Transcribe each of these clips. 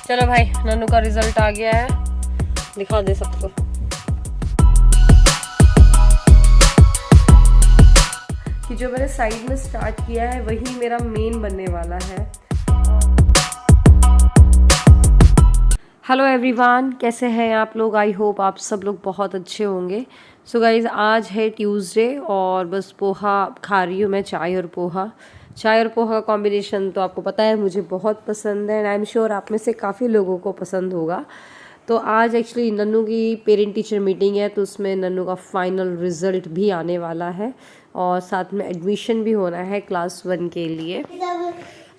चलो भाई, नन्नू का रिजल्ट आ गया है, दिखा दे सबको। कि जो मैंने साइड में स्टार्ट किया है वही मेरा मेन बनने वाला है। हेलो एवरीवन, कैसे हैं आप लोग? आई होप आप सब लोग बहुत अच्छे होंगे। सो गाइज, आज है ट्यूसडे और बस पोहा खा रही हूँ मैं, चाय और पोहा। चाय और पोहा का कॉम्बिनेशन तो आपको पता है मुझे बहुत पसंद है एंड आई एम श्योर आप में से काफ़ी लोगों को पसंद होगा। तो आज एक्चुअली नन्नू की पेरेंट टीचर मीटिंग है, तो उसमें नन्नू का फाइनल रिजल्ट भी आने वाला है और साथ में एडमिशन भी होना है क्लास 1 के लिए।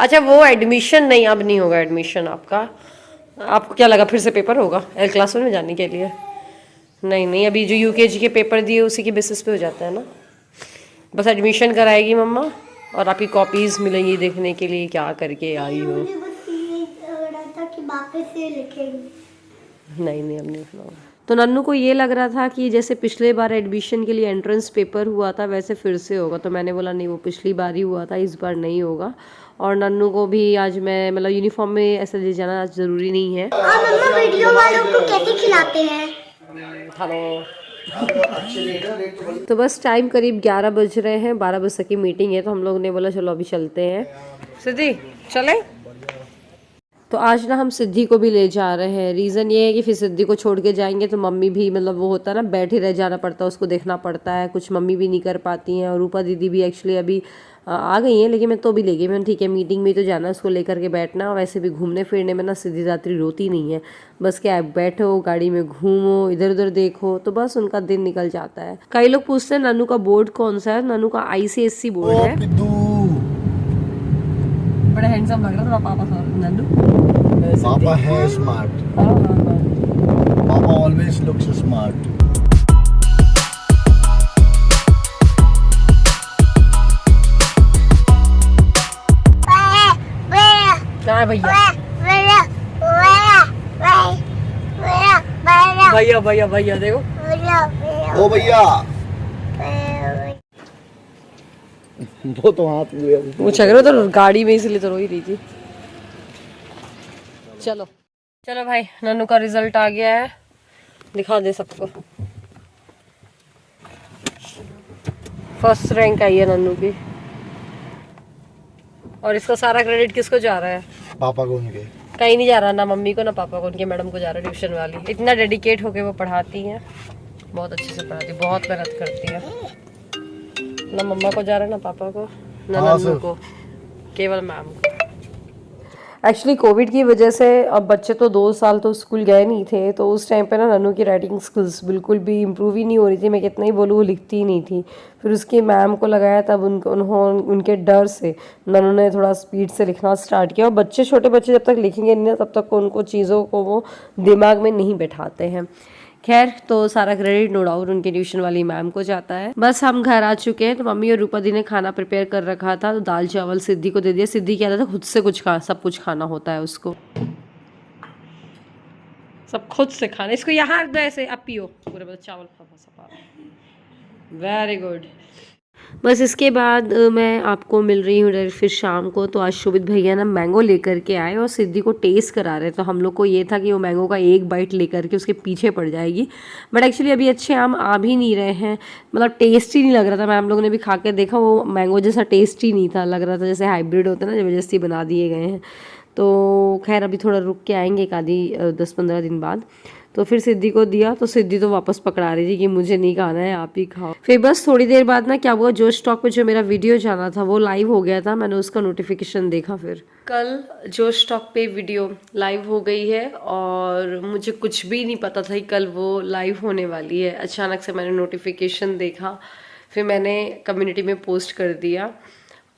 अच्छा, वो एडमिशन नहीं, अब नहीं होगा एडमिशन आपका। आपको क्या लगा फिर से पेपर होगा एल क्लास 1 में जाने के लिए? नहीं नहीं, अभी जो यूकेजी के पेपर दिए उसी के बेसिस पे हो जाता है ना। बस एडमिशन कराएगी मम्मा और आपकी कॉपीज़ मिलेंगी देखने के लिए क्या करके आई हो। नहीं नहीं, अब नहीं सुना। तो नन्नू को ये लग रहा था कि जैसे पिछले बार एडमिशन के लिए एंट्रेंस पेपर हुआ था वैसे फिर से होगा, तो मैंने बोला नहीं, वो पिछली बार ही हुआ था, इस बार नहीं होगा। और नन्नू को भी आज मैं मतलब यूनिफॉर्म में ऐसे ले जाना आज ज़रूरी नहीं है। मम्मा वीडियो वालों को कैसे खिलाते हैं? हेलो। तो बस टाइम करीब 11 बज रहे हैं, 12 बजे की मीटिंग है, तो हम लोग ने बोला चलो अभी चलते हैं। सिद्धि चले। तो आज ना हम सिद्धि को भी ले जा रहे हैं। रीज़न ये है कि फिर सिद्धि को छोड़ के जाएंगे तो मम्मी भी मतलब वो होता है ना, बैठे रह जाना पड़ता है, उसको देखना पड़ता है, कुछ मम्मी भी नहीं कर पाती हैं। और रूपा दीदी भी एक्चुअली अभी आ गई हैं, लेकिन मैं तो भी ले गई। मैंने ठीक है मीटिंग में तो जाना, उसको लेकर के बैठना। वैसे भी घूमने फिरने में ना सिद्धि रात्रि रोती नहीं है, बस क्या है बैठो गाड़ी में घूमो इधर उधर देखो, तो बस उनका दिन निकल जाता है। कई लोग पूछते हैं नन्नू का बोर्ड कौन सा है। नन्नू का ICSC बोर्ड है। बड़ा हैंडसम लग रहा था पापा सा नन्नू। पापा है स्मार्ट। पापा ऑलवेज लुक्स स्मार्ट। क्या है भैया? भैया भैया भैया देखो। ओ भैया, वो तो हाथ वो चल रहा तो गाड़ी में, इसलिए तो रो ही रही थी। चलो चलो भाई, नन्नू का रिजल्ट आ गया है, दिखा दे सबको। फर्स्ट रैंक आई है नन्नू की और इसका सारा क्रेडिट किसको जा रहा है? पापा को उनके। कहीं नहीं जा रहा, ना मम्मी को ना पापा को, उनके मैडम को जा रहा है। ट्यूशन वाली इतना डेडिकेट होके वो पढ़ाती हैं, बहुत अच्छे से पढ़ाती, बहुत मेहनत करती है। ना मम्मा को जा रहा है ना पापा को ना नन्नू को, केवल मैम को। एक्चुअली कोविड की वजह से अब बच्चे तो 2 साल तो स्कूल गए नहीं थे, तो उस टाइम पे ना नन्नू की राइटिंग स्किल्स बिल्कुल भी इम्प्रूव ही नहीं हो रही थी। मैं कितना ही बोलूँ वो लिखती ही नहीं थी। फिर उसकी मैम को लगाया, तब उनके डर से नन्नू ने थोड़ा स्पीड से लिखना स्टार्ट किया। और बच्चे, छोटे बच्चे जब तक लिखेंगे नहीं तब तक उनको चीज़ों को वो दिमाग में नहीं बैठाते हैं। खैर, तो सारा क्रेडिट नो डाउट उनके ट्यूशन वाली मैम को जाता है। बस हम घर आ चुके हैं, तो मम्मी और रूपा दी ने खाना प्रिपेयर कर रखा था, तो दाल चावल सिद्धि को दे दिया। सिद्धि क्या था खुद से सब कुछ खाना होता है उसको, सब खुद से खाना। इसको यहाँ दो ऐसे, अब पियो पूरे मतलब चावल खा। Very good. बस इसके बाद मैं आपको मिल रही हूँ डायरेक्ट फिर शाम को। तो आज शोभित भैया ना मैंगो लेकर के आए और सिद्धि को टेस्ट करा रहे। तो हम लोग को ये था कि वो मैंगो का एक बाइट लेकर के उसके पीछे पड़ जाएगी, बट एक्चुअली अभी अच्छे आम आ भी नहीं रहे हैं, मतलब टेस्ट ही नहीं लग रहा था। मैम लोगों ने भी खा के देखा, वो मैंगो जैसा टेस्ट ही नहीं था, लग रहा था जैसे हाइब्रिड होता है ना, ज़बरदस्ती बना दिए गए हैं। तो खैर अभी थोड़ा रुक के आएंगे, एक आधी 10-15 दिन बाद। तो फिर सिद्धि को दिया, तो सिद्धि तो वापस पकड़ा रही थी कि मुझे नहीं खाना है, आप ही खाओ। फिर बस थोड़ी देर बाद ना क्या हुआ, जो स्टॉक पे जो मेरा वीडियो जाना था वो लाइव हो गया था, मैंने उसका नोटिफिकेशन देखा। फिर कल जो स्टॉक पे वीडियो लाइव हो गई है और मुझे कुछ भी नहीं पता था कि कल वो लाइव होने वाली है। अचानक से मैंने नोटिफिकेशन देखा, फिर मैंने कम्युनिटी में पोस्ट कर दिया।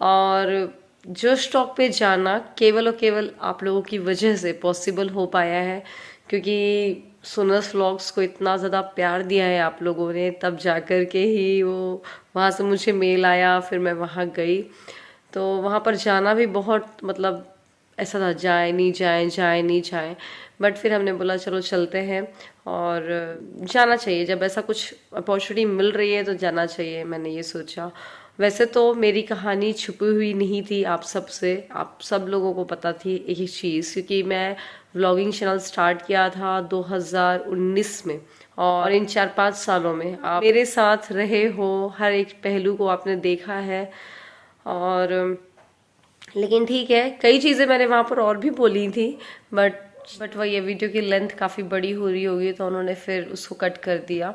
और जो स्टॉक पे जाना केवल और केवल आप लोगों की वजह से पॉसिबल हो पाया है, क्योंकि सुनस व्लॉग्स को इतना ज़्यादा प्यार दिया है आप लोगों ने, तब जाकर के ही वो वहाँ से मुझे मेल आया, फिर मैं वहाँ गई। तो वहाँ पर जाना भी बहुत मतलब ऐसा था, जाए नहीं जाए जाए नहीं जाए, बट फिर हमने बोला चलो चलते हैं और जाना चाहिए। जब ऐसा कुछ अपॉर्चुनिटी मिल रही है तो जाना चाहिए, मैंने ये सोचा। वैसे तो मेरी कहानी छुपी हुई नहीं थी आप सब लोगों को पता थी एक ही चीज़, क्योंकि मैं व्लॉगिंग चैनल स्टार्ट किया था 2019 में, और इन 4-5 सालों में आप मेरे साथ रहे हो, हर एक पहलू को आपने देखा है। और लेकिन ठीक है, कई चीज़ें मैंने वहाँ पर और भी बोली थी, बट वही ये वीडियो की लेंथ काफ़ी बड़ी हो रही होगी, तो उन्होंने फिर उसको कट कर दिया।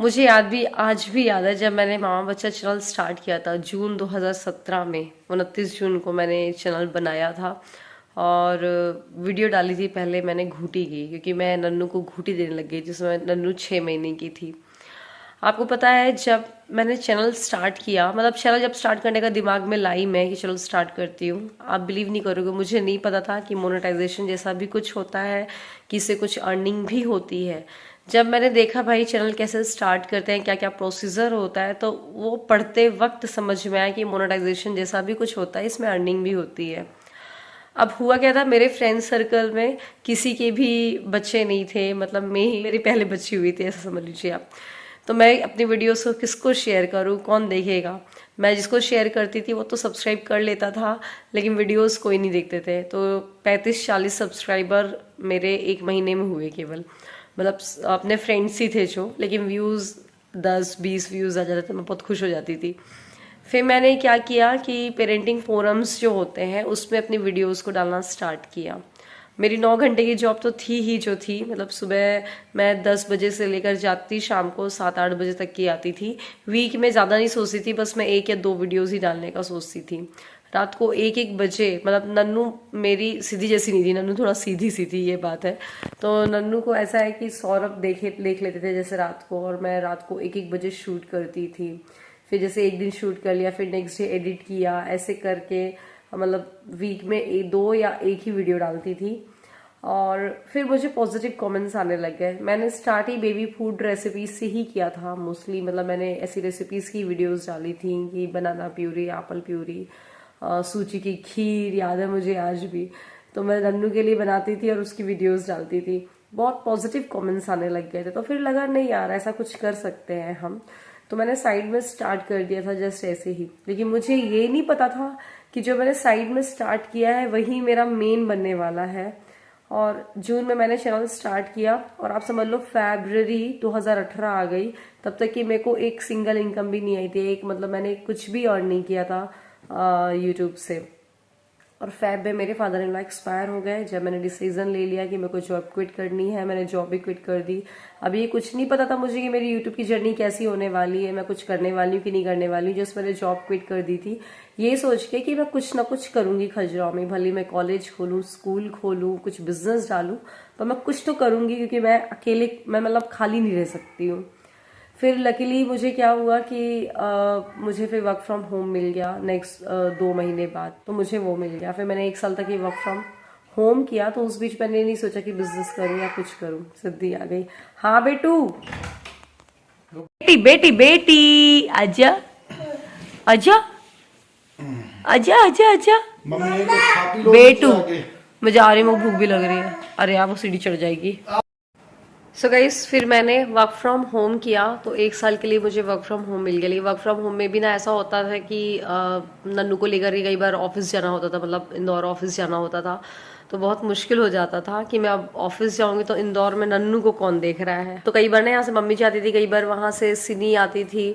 मुझे आज भी याद है जब मैंने मामा बच्चा चैनल स्टार्ट किया था जून 2017 में, 29 जून को मैंने चैनल बनाया था, और वीडियो डाली थी पहले मैंने घूटी की, क्योंकि मैं नन्नू को घूटी देने लग गई जिसमें नन्नू 6 महीने की थी। आपको पता है जब मैंने चैनल स्टार्ट किया, मतलब चैनल जब स्टार्ट करने का दिमाग में लाई मैं कि चलो स्टार्ट करती हूँ, आप बिलीव नहीं करोगे, मुझे नहीं पता था कि मोनेटाइजेशन जैसा भी कुछ होता है, कि इससे कुछ अर्निंग भी होती है। जब मैंने देखा भाई चैनल कैसे स्टार्ट करते हैं, क्या क्या प्रोसीजर होता है, तो वो पढ़ते वक्त समझ में आया कि मोनेटाइजेशन जैसा भी कुछ होता है, इसमें अर्निंग भी होती है। अब हुआ क्या था, मेरे फ्रेंड सर्कल में किसी के भी बच्चे नहीं थे, मतलब मैं ही मेरी पहले बच्ची हुई थी, ऐसा समझ लीजिए आप। तो मैं अपनी वीडियोस को किसको शेयर करूँ, कौन देखेगा। मैं जिसको शेयर करती थी वो तो सब्सक्राइब कर लेता था, लेकिन वीडियोस कोई नहीं देखते थे। तो 35-40 सब्सक्राइबर मेरे 1 महीने में हुए केवल, मतलब अपने फ्रेंड्स ही थे जो, लेकिन व्यूज़ 10-20 व्यूज़ आ जाते थे, मैं बहुत खुश हो जाती थी। फिर मैंने क्या किया कि पेरेंटिंग फोरम्स जो होते हैं उसमें अपनी वीडियोस को डालना स्टार्ट किया। मेरी 9 घंटे की जॉब तो थी ही जो थी, मतलब सुबह मैं 10 बजे से लेकर जाती, शाम को 7-8 बजे तक की आती थी। वीक में ज़्यादा नहीं सोचती थी, बस मैं 1 या 2 वीडियोज़ ही डालने का सोचती थी। रात को 1-1 बजे, मतलब नन्नू मेरी सीधी जैसी नहीं थी, नन्नू थोड़ा सीधी सी थी, ये बात है। तो नन्नू को ऐसा है कि सौरभ देख लेते थे जैसे रात को, और मैं रात को 1-1 बजे शूट करती थी। फिर जैसे एक दिन शूट कर लिया, फिर नेक्स्ट डे एडिट किया, ऐसे करके मतलब वीक में 2 या 1 ही वीडियो डालती थी। और फिर मुझे पॉजिटिव कमेंट्स आने लग गए। मैंने स्टार्ट ही बेबी फूड रेसिपीज से ही किया था मोस्टली, मतलब मैंने ऐसी रेसिपीज की वीडियोस डाली थी कि बनाना प्यूरी, एप्पल प्यूरी, सूजी की खीर, याद है मुझे आज भी। तो मैं नन्नू के लिए बनाती थी और उसकी वीडियोस डालती थी। बहुत पॉजिटिव कमेंट्स आने लग गए थे, तो फिर लगा नहीं यार ऐसा कुछ कर सकते हैं हम। तो मैंने साइड में स्टार्ट कर दिया था जस्ट ऐसे ही, लेकिन मुझे ये नहीं पता था कि जो मैंने साइड में स्टार्ट किया है वही मेरा मेन बनने वाला है। और जून में मैंने चैनल स्टार्ट किया, और आप समझ लो फरवरी 2018 आ गई, तब तक कि मेरे को एक सिंगल इनकम भी नहीं आई थी, एक मतलब मैंने कुछ भी अर्न नहीं किया था यूट्यूब से। और फैब में मेरे फादर इन लॉ एक्सपायर हो गए। जब मैंने डिसीजन ले लिया कि मेरे को जॉब क्विट करनी है, मैंने जॉब भी क्विट कर दी। अभी ये कुछ नहीं पता था मुझे कि मेरी यूट्यूब की जर्नी कैसी होने वाली है, मैं कुछ करने वाली हूँ कि नहीं करने वाली हूँ। जस्ट मैंने जॉब क्विट कर दी थी ये सोच के कि मैं कुछ ना कुछ करूंगी खजुराहो में, भले मैं कॉलेज खोलूँ, स्कूल खोलूँ, कुछ बिजनेस डालूँ, पर मैं कुछ तो करूंगी, क्योंकि मैं अकेले मैं मतलब खाली नहीं रह सकती हूँ। फिर लकीली मुझे क्या हुआ कि मुझे फिर वर्क फ्रॉम होम मिल गया नेक्स्ट 2 महीने बाद, तो मुझे वो मिल गया। फिर मैंने 1 साल तक ये वर्क फ्रॉम होम किया, तो उस बीच मैंने नहीं सोचा कि बिजनेस करूं या कुछ करूं, सिद्धि आ गई। हाँ बेटू, बेटी बेटी बेटी, आजा आजा आजा आजा आजा बेटू, मैं जा रही हूँ, भूख भी लग रही है। अरे यार वो सीढ़ी चढ़ जाएगी। सो गाइस फिर मैंने वर्क फ्रॉम होम किया, तो 1 साल के लिए मुझे वर्क फ्रॉम होम मिल गया। लेकिन वर्क फ्रॉम होम में भी ना ऐसा होता था कि नन्नू को लेकर ही कई बार ऑफिस जाना होता था, मतलब इंदौर ऑफिस जाना होता था, तो बहुत मुश्किल हो जाता था कि मैं अब ऑफिस जाऊंगी तो इंदौर में नन्नू को कौन देख रहा है। तो कई बार ना यहाँ से मम्मी जाती थी, कई बार वहाँ से सिनी आती थी,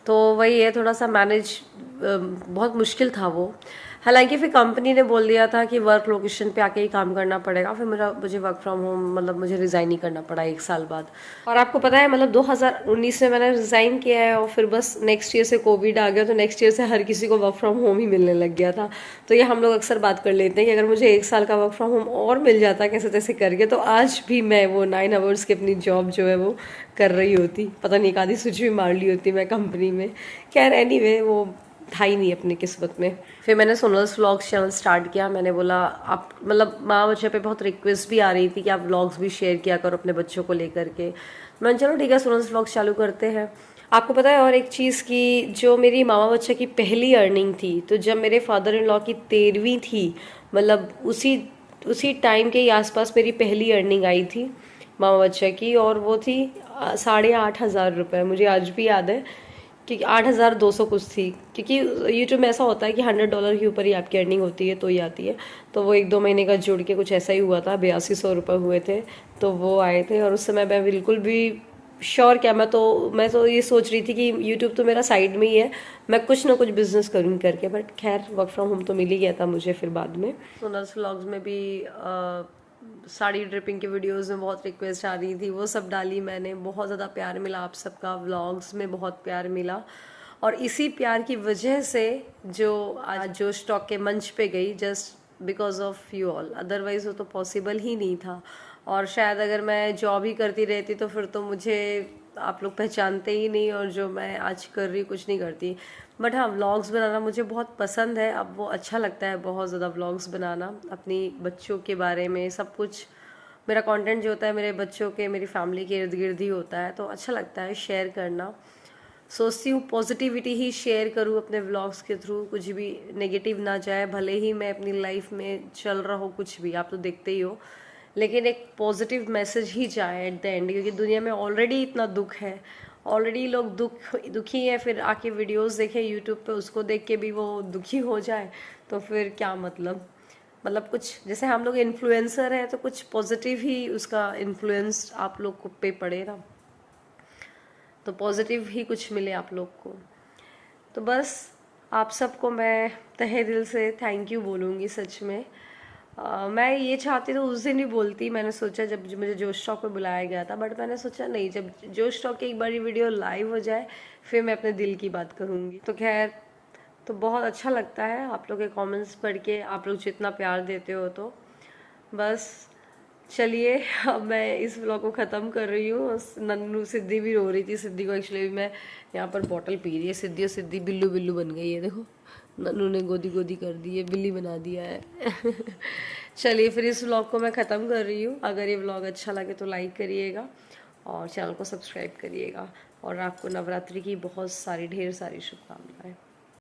तो वही है थोड़ा सा मैनेज बहुत मुश्किल था वो। हालांकि फिर कंपनी ने बोल दिया था कि वर्क लोकेशन पे आके ही काम करना पड़ेगा। फिर मुझे वर्क फ्रॉम होम मतलब मुझे रिज़ाइन ही करना पड़ा 1 साल बाद। और आपको पता है मतलब 2019 में मैंने रिज़ाइन किया है, और फिर बस नेक्स्ट ईयर से कोविड आ गया, तो नेक्स्ट ईयर से हर किसी को वर्क फ्रॉम होम ही मिलने लग गया था। तो ये हम लोग अक्सर बात कर लेते हैं कि अगर मुझे 1 साल का वर्क फ्रॉम होम और मिल जाता कैसे तैसे करके, तो आज भी मैं वो 9 आवर्स की अपनी जॉब जो है वो कर रही होती। पता नहीं एक आधी स्विच भी मार ली होती मैं कंपनी में। खैर एनीवे वो था ही नहीं अपनी किस्मत में। फिर मैंने सोनल्स व्लॉग्स चैनल स्टार्ट किया। मैंने बोला आप मतलब माँ बच्चे पे बहुत रिक्वेस्ट भी आ रही थी कि आप व्लॉग्स भी शेयर किया करो अपने बच्चों को लेकर के। मैंने चलो ठीक है सोनल्स व्लॉग्स चालू करते हैं। आपको पता है और एक चीज़ की, जो मेरी मामा बच्चे की पहली अर्निंग थी, तो जब मेरे फादर इन लॉ की 13वीं थी, मतलब उसी टाइम के आसपास मेरी पहली अर्निंग आई थी मामा बच्चे की, और वो थी 8,500 रुपये। मुझे आज भी याद है क्योंकि 8,200 कुछ थी, क्योंकि यूट्यूब में ऐसा होता है कि $100 के ऊपर ही आपकी अर्निंग होती है तो ही आती है। तो वो 1-2 महीने का जुड़ के कुछ ऐसा ही हुआ था, 8200 रुपये हुए थे, तो वो आए थे। और उस समय मैं बिल्कुल भी श्योर क्या, मैं तो ये सोच रही थी कि यूट्यूब तो मेरा साइड में ही है, मैं कुछ ना कुछ बिजनेस करूँगी करके, बट खैर वर्क फ्रॉम होम तो मिल ही गया था मुझे फिर बाद में। सोनल्स व्लॉग्स में भी साड़ी ड्रिपिंग की वीडियोस में बहुत रिक्वेस्ट आ रही थी, वो सब डाली मैंने, बहुत ज़्यादा प्यार मिला आप सबका, व्लॉग्स में बहुत प्यार मिला। और इसी प्यार की वजह से जो आज जो स्टॉक के मंच पे गई, just because of you all, otherwise वो तो पॉसिबल ही नहीं था। और शायद अगर मैं जॉब ही करती रहती तो फिर तो मुझे आप लोग पहचानते ही नहीं, और जो मैं आज कर रही कुछ नहीं करती। बट हाँ, व्लॉग्स बनाना मुझे बहुत पसंद है, अब वो अच्छा लगता है बहुत ज़्यादा व्लॉग्स बनाना, अपनी बच्चों के बारे में सब कुछ। मेरा कंटेंट जो होता है मेरे बच्चों के, मेरी फैमिली के इर्द गिर्द ही होता है, तो अच्छा लगता है शेयर करना। सोचती हूँ पॉजिटिविटी ही शेयर करूँ अपने व्लॉग्स के थ्रू, कुछ भी नेगेटिव ना जाए, भले ही मैं अपनी लाइफ में चल रहा हो कुछ भी, आप तो देखते ही हो, लेकिन एक पॉजिटिव मैसेज ही जाए एट द एंड, क्योंकि दुनिया में ऑलरेडी इतना दुख है, ऑलरेडी लोग दुखी है, फिर आके वीडियोस देखें यूट्यूब पे, उसको देख के भी वो दुखी हो जाए तो फिर क्या मतलब कुछ, जैसे हम लोग इन्फ्लुएंसर हैं तो कुछ पॉजिटिव ही उसका इन्फ्लुएंस आप लोग को पे पड़े ना, तो पॉजिटिव ही कुछ मिले आप लोग को। तो बस आप सबको मैं तहे दिल से थैंक यू बोलूँगी सच में। मैं ये चाहती तो उस दिन ही बोलती, मैंने सोचा जब मुझे जोश टॉक पे बुलाया गया था, बट मैंने सोचा नहीं, जब जोश टॉक की एक बारी वीडियो लाइव हो जाए फिर मैं अपने दिल की बात करूँगी। तो खैर, तो बहुत अच्छा लगता है आप लोग के कमेंट्स पढ़ के, आप लोग जितना प्यार देते हो। तो बस चलिए, अब मैं इस व्लॉग को ख़त्म कर रही हूँ। नन्नू सिद्धि भी रो रही थी, सिद्धि को एक्चुअली मैं यहाँ पर बॉटल पी रही है, सिद्धि और सिद्धि बिल्लू बिल्लू बन गई है, देखो नन्नू ने गोदी गोदी कर दी है, बिल्ली बना दिया है। चलिए फिर इस व्लॉग को मैं ख़त्म कर रही हूँ। अगर ये व्लॉग अच्छा लगे तो लाइक करिएगा और चैनल को सब्सक्राइब करिएगा, और आपको नवरात्रि की बहुत सारी ढेर सारी शुभकामनाएं।